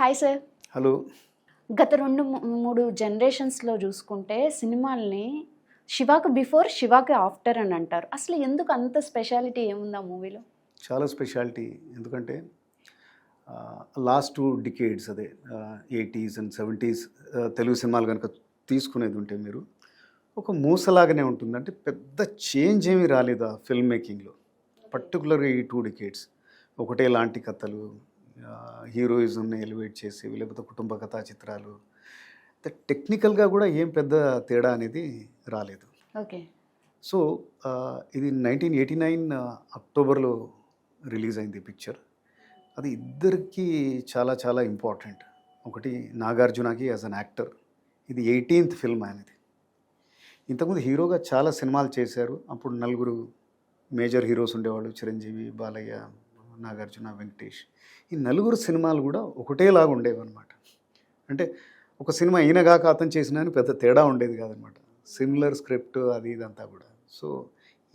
Hi sir. Hello. గత 3 జనరేషన్స్‌లో చూసుకుంటే సినిమాల్ని 'శివాకి బిఫోర్, శివాకి ఆఫ్టర్' అని అంటారు. అసలు ఎందుకు అంత స్పెషాలిటీ ఏముంది ఆ మూవీలో? చాలా స్పెషాలిటీ. ఎందుకంటే లాస్ట్ 2 డికేడ్స్ అదే 80s అండ్ 70s తెలుగు సినిమాలు కనుక తీసుకునేది ఉంటే మీరు ఒక మూసలాగానే ఉంటుంది. అంటే పెద్ద చేంజ్ ఏమీ రాలేదు ఆ ఫిల్మ్ మేకింగ్లో. పర్టికులర్గా ఈ 2 డికేడ్స్ ఒకటే లాంటి కథలు, హీరోయిజంని ఎలివేట్ చేసేవి, లేకపోతే కుటుంబ కథా చిత్రాలు. టెక్నికల్గా కూడా ఏం పెద్ద తేడా అనేది రాలేదు. ఓకే. సో ఇది 1989 అక్టోబర్లో రిలీజ్ అయింది పిక్చర్. అది ఇద్దరికి చాలా చాలా ఇంపార్టెంట్. ఒకటి నాగార్జునకి యాజ్ అన్ యాక్టర్, ఇది 18th ఫిల్మ్ ఆయనది. ఇంతకుముందు హీరోగా చాలా సినిమాలు చేశారు. అప్పుడు 4 మేజర్ హీరోస్ ఉండేవాళ్ళు: చిరంజీవి, బాలయ్య, నాగార్జున, వెంకటేష్. ఈ 4 సినిమాలు కూడా ఒకటేలాగా ఉండేవి అనమాట. అంటే ఒక సినిమా ఈయనగాక అతను చేసినా పెద్ద తేడా ఉండేది కాదనమాట. సిమిలర్ స్క్రిప్ట్ అది ఇదంతా కూడా. సో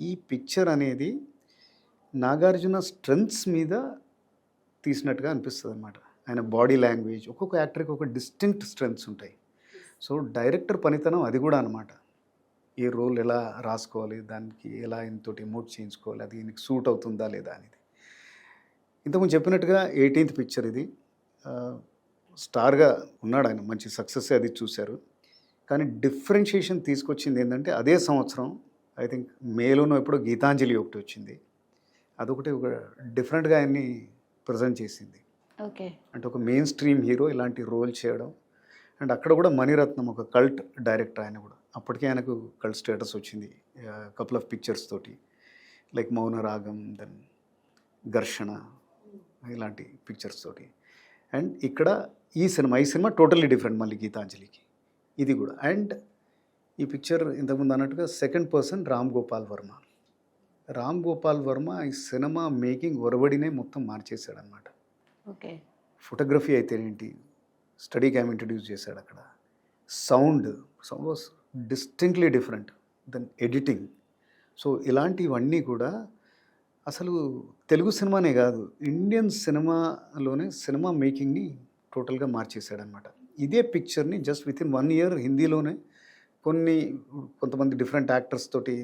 ఈ పిక్చర్ అనేది నాగార్జున స్ట్రెంగ్త్స్ మీద తీసినట్టుగా అనిపిస్తుంది అనమాట. ఆయన బాడీ లాంగ్వేజ్, ఒక్కొక్క యాక్టర్కి ఒక డిస్టింక్ట్ స్ట్రెంగ్త్స్ ఉంటాయి. సో డైరెక్టర్ పనితనం అది కూడా అనమాట. ఏ రోల్ ఎలా రాసుకోవాలి, దానికి ఎలా ఇంతోటి ఎమోట్ చేయించుకోవాలి, అది ఈయనకి సూట్ అవుతుందా లేదా అనేది. ఇంతకుముందు చెప్పినట్టుగా 18th పిక్చర్ ఇది. స్టార్గా ఉన్నాడు ఆయన, మంచి సక్సెస్ అది చూశారు. కానీ డిఫరెన్షియేషన్ తీసుకొచ్చింది ఏంటంటే అదే సంవత్సరం ఐ థింక్ మేలోనో ఎప్పుడో గీతాంజలి ఒకటి వచ్చింది. అదొకటి ఒక డిఫరెంట్గా ఆయన్ని ప్రజెంట్ చేసింది. ఓకే. అంటే ఒక మెయిన్ స్ట్రీమ్ హీరో ఇలాంటి రోల్ చేయడం. అండ్ అక్కడ కూడా మణిరత్నం ఒక కల్ట్ డైరెక్టర్. ఆయన కూడా అప్పటికే ఆయనకు కల్ట్ స్టేటస్ వచ్చింది కపుల్ ఆఫ్ పిక్చర్స్ తోటి, లైక్ మౌనరాగం, దెన్ ఘర్షణ, ఇలాంటి పిక్చర్స్ తోటి. అండ్ ఇక్కడ ఈ సినిమా టోటల్లీ డిఫరెంట్ మళ్ళీ గీతాంజలికి, ఇది కూడా. అండ్ ఈ పిక్చర్ ఇంతకుముందు అన్నట్టుగా సెకండ్ పర్సన్ రామ్ గోపాల్ వర్మ. రామ్ గోపాల్ వర్మ ఈ సినిమా మేకింగ్ ఒరవడినే మొత్తం మార్చేశాడనమాట. ఓకే. ఫోటోగ్రఫీ అయితేనేంటి, స్టడీ క్యామ్ ఇంట్రడ్యూస్ చేశాడు అక్కడ. Sound was distinctly different then editing. So ఇలాంటివన్నీ కూడా అసలు తెలుగు సినిమానే కాదు, ఇండియన్ సినిమాలోనే సినిమా మేకింగ్ని టోటల్గా మార్చేశాడనమాట. ఇదే పిక్చర్ని జస్ట్ విత్ ఇన్ 1 year హిందీలోనే కొంతమంది డిఫరెంట్ యాక్టర్స్ తోటి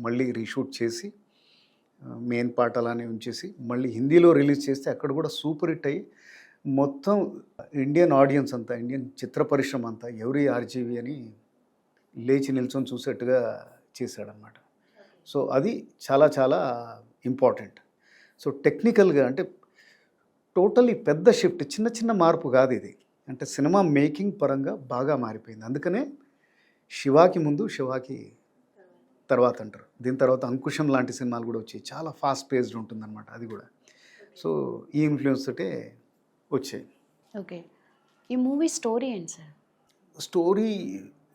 మళ్ళీ రీషూట్ చేసి మెయిన్ పార్ట్ అలానే ఉంచేసి మళ్ళీ హిందీలో రిలీజ్ చేస్తే అక్కడ కూడా సూపర్ హిట్ అయ్యి మొత్తం ఇండియన్ ఆడియన్స్ అంతా, ఇండియన్ చిత్ర పరిశ్రమ అంతా ఎవరి ఆర్జీవి అని లేచి నిల్చొని చూసేట్టుగా చేశాడనమాట. సో అది చాలా చాలా ఇంపార్టెంట్. సో టెక్నికల్గా అంటే టోటల్లీ పెద్ద షిఫ్ట్, చిన్న చిన్న మార్పు కాదు ఇది. అంటే సినిమా మేకింగ్ పరంగా బాగా మారిపోయింది. అందుకనే శివాకి ముందు, శివాకి తర్వాత అంటారు. దీని తర్వాత అంకుశం లాంటి సినిమాలు కూడా వచ్చాయి. చాలా ఫాస్ట్ పేస్డ్ ఉంటుందన్నమాట అది కూడా. సో ఈ ఇన్ఫ్లుయెన్స్ తోటే వచ్చాయి. ఓకే. ఈ మూవీ స్టోరీ ఏంటి సార్? స్టోరీ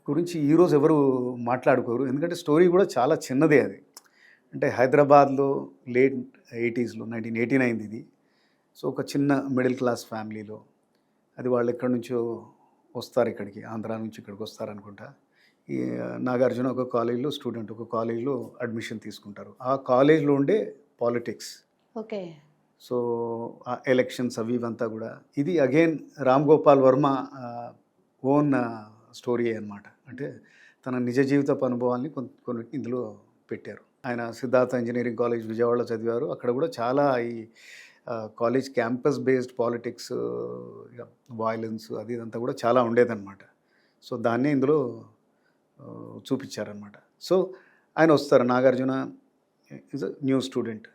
గురించి ఈరోజు ఎవరు మాట్లాడుకోరు, ఎందుకంటే స్టోరీ కూడా చాలా చిన్నదే అది. అంటే హైదరాబాద్లో లేట్ 80sలో 1989 ఇది. సో ఒక చిన్న మిడిల్ క్లాస్ ఫ్యామిలీలో, అది వాళ్ళు ఎక్కడి నుంచో వస్తారు ఇక్కడికి, ఆంధ్రా నుంచి ఇక్కడికి వస్తారనుకుంటా. ఈ నాగార్జున ఒక కాలేజ్లో స్టూడెంట్, ఒక కాలేజ్లో అడ్మిషన్ తీసుకుంటారు. ఆ కాలేజ్లో ఉండే పాలిటిక్స్, ఓకే. సో ఆ ఎలక్షన్స్ అవి ఇవంతా కూడా. ఇది again Ram Gopal Varma own story అన్నమాట. అంటే తన నిజ జీవితపు అనుభవాల్ని కొన్ని ఇందులో పెట్టారు. ఆయన సిద్ధార్థ ఇంజనీరింగ్ కాలేజ్ విజయవాడలో చదివారు. అక్కడ కూడా చాలా ఈ college campus based politics, violence అది ఇదంతా కూడా చాలా ఉండేదన్నమాట. సో దాన్నే ఇందులో చూపించారనమాట. సో ఆయన వస్తారు, Nagarjuna is a new student.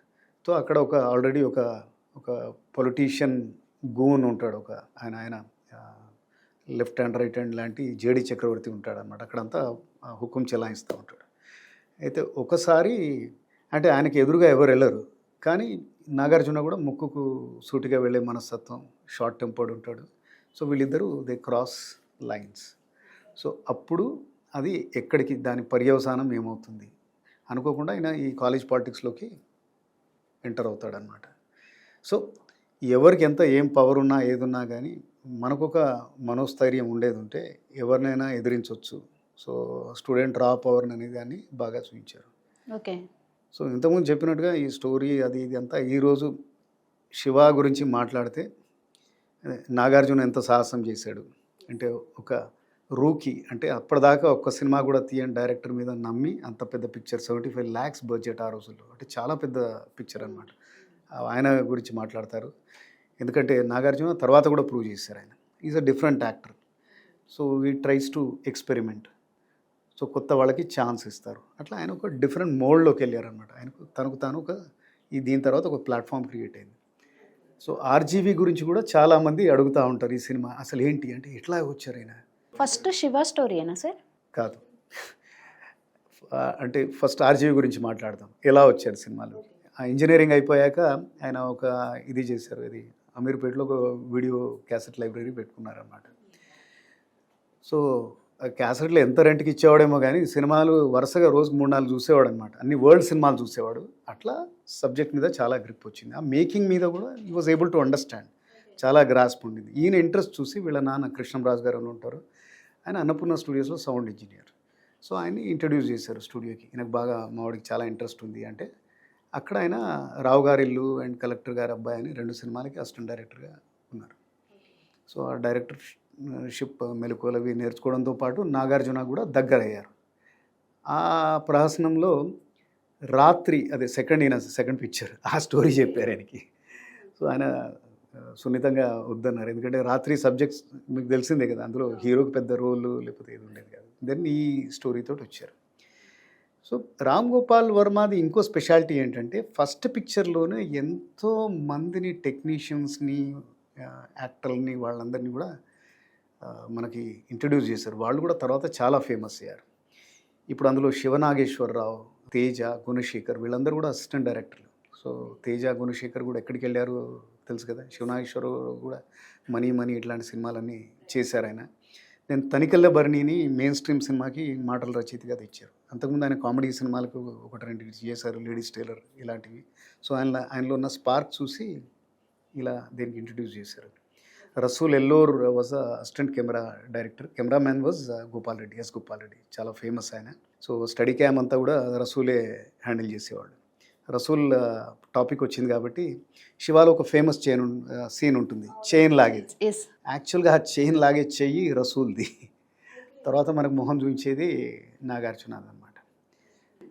So అక్కడ ఆల్రెడీ ఒక పొలిటీషియన్ గూన్ ఉంటాడు, ఆయన లెఫ్ట్ హ్యాండ్ రైట్ హ్యాండ్ లాంటి జేడి చక్రవర్తి ఉంటాడనమాట. అక్కడంతా హుకుం చెలాయిస్తూ ఉంటాడు. అయితే ఒకసారి అంటే ఆయనకి ఎదురుగా ఎవరు వెళ్ళరు, కానీ నాగార్జున కూడా ముక్కుకు సూటిగా వెళ్ళే మనస్తత్వం, షార్ట్ టెంపర్డ్ ఉంటాడు. సో వీళ్ళిద్దరూ దే క్రాస్ లైన్స్. సో అప్పుడు అది ఎక్కడికి, దాని పర్యవసానం ఏమవుతుంది అనుకోకుండా ఆయన ఈ కాలేజ్ పాలిటిక్స్లోకి ఎంటర్ అవుతాడనమాట. సో ఎవరికి ఎంత ఏం పవర్ ఉన్నా ఏదున్నా కానీ మనకొక మనోస్థైర్యం ఉండేది ఉంటే ఎవరినైనా ఎదిరించవచ్చు. సో స్టూడెంట్ రా పవర్ అనేది దాన్ని బాగా చూపించారు. ఓకే. సో ఇంతకుముందు చెప్పినట్టుగా ఈ స్టోరీ అది ఇది అంతా ఈరోజు శివ గురించి మాట్లాడితే నాగార్జున ఎంత సాహసం చేశాడు అంటే, ఒక రూకీ అంటే అప్పటిదాకా ఒక్క సినిమా కూడా తీయని డైరెక్టర్ మీద నమ్మి అంత పెద్ద పిక్చర్ 75 lakhs బడ్జెట్ ఆ రోజుల్లో, అంటే చాలా పెద్ద పిక్చర్ అనమాట. ఆయన గురించి మాట్లాడతారు. ఎందుకంటే నాగార్జున తర్వాత కూడా ప్రూవ్ చేశారు ఆయన is a different actor. So we tries to experiment. So కొత్త వాళ్ళకి ఛాన్స్ ఇస్తారు. అట్లా ఆయన ఒక డిఫరెంట్ మోడ్లోకి వెళ్ళారనమాట. ఆయనకు తనకు తాను దీని తర్వాత ఒక ప్లాట్ఫామ్ క్రియేట్ అయింది. సో ఆర్జీవి గురించి కూడా చాలామంది అడుగుతూ ఉంటారు, ఈ సినిమా అసలు ఏంటి అంటే ఎట్లా వచ్చారు ఆయన. ఫస్ట్ శివ స్టోరీయేనా సార్? కాదు, అంటే ఫస్ట్ ఆర్జీవి గురించి మాట్లాడదాం. ఎలా వచ్చారు సినిమాలో. ఆ ఇంజనీరింగ్ అయిపోయాక ఆయన ఒక ఇది చేశారు, ఇది అమీర్పేటలో ఒక వీడియో క్యాసెట్ లైబ్రరీ పెట్టుకున్నారన్నమాట. సో ఆ క్యాసెట్లు ఎంత రెంట్కి ఇచ్చేవాడేమో కానీ సినిమాలు వరుసగా రోజుకు 3-4 చూసేవాడు అనమాట. అన్ని వరల్డ్ సినిమాలు చూసేవాడు. అట్లా సబ్జెక్ట్ మీద చాలా గ్రిప్ వచ్చింది. ఆ మేకింగ్ మీద కూడా ఈ వాజ్ ఏబుల్ టు అండర్స్టాండ్, చాలా గ్రాస్ప్ ఉండింది. ఈయన ఇంట్రెస్ట్ చూసి వీళ్ళ నాన్న కృష్ణంరాజు గారు అని ఉంటారు, ఆయన అన్నపూర్ణ స్టూడియోస్లో సౌండ్ ఇంజనీర్. సో ఆయన్ని ఇంట్రడ్యూస్ చేశారు స్టూడియోకి. ఈయనకు బాగా మావాడికి చాలా ఇంట్రెస్ట్ ఉంది అంటే, అక్కడ ఆయన రావు గారి ఇల్లు అండ్ కలెక్టర్ గారి అబ్బాయి అని 2 సినిమాలకి అసిస్టెంట్ డైరెక్టర్గా ఉన్నారు. సో ఆ డైరెక్టర్షిప్ మెలకువలు అవి నేర్చుకోవడంతో పాటు నాగార్జున కూడా దగ్గర అయ్యారు. ఆ ప్రహసనంలో రాత్రి అదే సెకండ్ పిక్చర్ ఆ స్టోరీ చెప్పారు ఆయనకి. సో ఆయన సున్నితంగా వద్దన్నారు, ఎందుకంటే రాత్రి సబ్జెక్ట్స్ మీకు తెలిసిందే కదా, అందులో హీరోకి పెద్ద రోల్ లేకపోతే ఏది ఉండేది కాదు. దెన్ ఈ స్టోరీతో వచ్చారు. సో రామ్ గోపాల్ వర్మది ఇంకో స్పెషాలిటీ ఏంటంటే, ఫస్ట్ పిక్చర్లోనే ఎంతో మందిని టెక్నీషియన్స్ని యాక్టర్ని వాళ్ళందరినీ కూడా మనకి ఇంట్రడ్యూస్ చేశారు. వాళ్ళు కూడా తర్వాత చాలా ఫేమస్ అయ్యారు. ఇప్పుడు అందులో శివనాగేశ్వరరావు, తేజ, గుణశేఖర్ వీళ్ళందరూ కూడా అసిస్టెంట్ డైరెక్టర్లు. సో తేజ, గుణశేఖర్ కూడా ఎక్కడికి వెళ్ళారు తెలుసు కదా. శివనాగేశ్వరరావు కూడా మనీ ఇట్లాంటి సినిమాలన్నీ చేశారు ఆయన. నేను తనికెళ్ళ భరణిని మెయిన్ స్ట్రీమ్ సినిమాకి మాటల రచయితగా తెచ్చారు. అంతకుముందు ఆయన కామెడీ సినిమాలకు 1-2 చేశారు, లేడీస్ టైలర్ ఇలాంటివి. సో ఆయనలో ఉన్న స్పార్క్ చూసి ఇలా దీనికి ఇంట్రడ్యూస్ చేశారు. Rasool Ellore was assistant cameraman was Gopal Reddy, చాలా ఫేమస్ ఆయన. సో స్టడీ క్యామ్ అంతా కూడా రసూలే హ్యాండిల్ చేసేవాళ్ళు. రసూల్ టాపిక్ వచ్చింది కాబట్టి శివాలో ఒక ఫేమస్ సీన్ ఉంటుంది, చైన్ లాగేది. యాక్చువల్గా ఆ చైన్ లాగే చెయ్యి రసూల్ది. తర్వాత మనకు మొహం చూపించేది నాగార్జున అనమాట.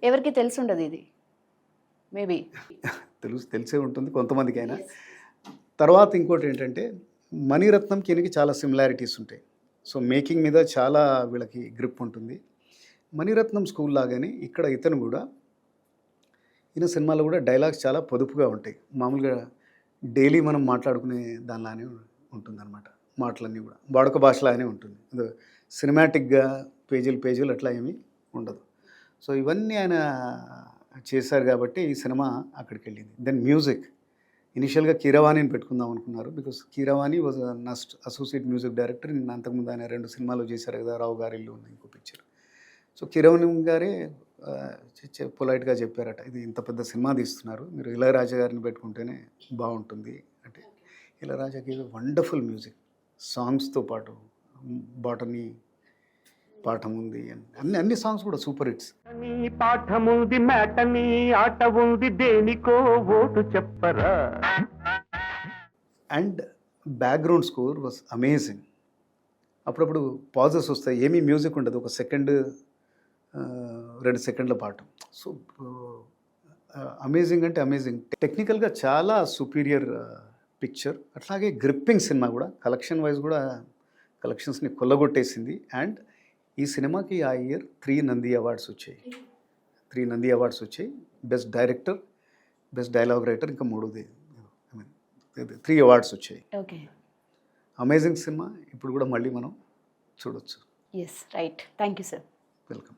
ఎవరికి తెలిసి ఉండదు ఇది, మేబీ తెలిసే ఉంటుంది కొంతమందికైనా. తర్వాత ఇంకోటి ఏంటంటే, మణిరత్నంకి ఈయనకి చాలా సిమిలారిటీస్ ఉంటాయి. సో మేకింగ్ మీద చాలా వీళ్ళకి గ్రిప్ ఉంటుంది. మణిరత్నం స్కూల్ లాగానే ఇక్కడ ఇతను కూడా, ఈయన సినిమాలో కూడా డైలాగ్స్ చాలా పొదుపుగా ఉంటాయి. మామూలుగా డైలీ మనం మాట్లాడుకునే దానిలానే ఉంటుందన్నమాట. మాటలన్నీ కూడా వాడుక భాషలానే ఉంటుంది. సినిమాటిక్గా పేజీలు అట్లా ఏమీ ఉండదు. సో ఇవన్నీ ఆయన చేశారు కాబట్టి ఈ సినిమా అక్కడికి వెళ్ళింది. దెన్ మ్యూజిక్, ఇనిషియల్గా కీరవాణిని పెట్టుకుందాం అనుకున్నారు. Because Keeravani was just associate music director. అంతకుముందు ఆయన 2 సినిమాలు చేశారు కదా, రావు గారి ఇల్లు ఉంది ఇంకో పిక్చర్. సో కీరవాణి గారే పొలైట్గా చెప్పారట, ఇది ఇంత పెద్ద సినిమా తీస్తున్నారు, మీరు ఇళయరాజా గారిని పెట్టుకుంటేనే బాగుంటుంది అంటే. ఇళయరాజాకి వండర్ఫుల్ మ్యూజిక్, సాంగ్స్తో పాటు బాటనీ పాఠం ఉంది, అన్ని సాంగ్స్ కూడా సూపర్ హిట్స్. పాఠముంది మేటని ఆట ఉంది, దేనికో ఓటు చెప్పరా. And background score was amazing. అప్పుడప్పుడు పాజెస్ వస్తాయి, ఏమీ మ్యూజిక్ ఉండదు, 1 సెకండ్ 2 సెకండ్ల పాటు. సో అమేజింగ్ అంటే అమేజింగ్. టెక్నికల్గా చాలా సుపీరియర్ పిక్చర్. అట్లాగే గ్రిప్పింగ్ సినిమా కూడా, కలెక్షన్ వైజ్ కూడా కలెక్షన్స్ని కొల్లగొట్టేసింది. అండ్ ఈ సినిమాకి ఆ ఇయర్ 3 నంది అవార్డ్స్ వచ్చాయి. 3 నంది అవార్డ్స్ వచ్చాయి. Best director, best dialogue writer, ఇంకా 3 అవార్డ్స్ వచ్చాయి. ఓకే, అమేజింగ్ సినిమా. ఇప్పుడు కూడా మళ్ళీ మనం చూడొచ్చు. Yes, right. Thank you sir. Welcome.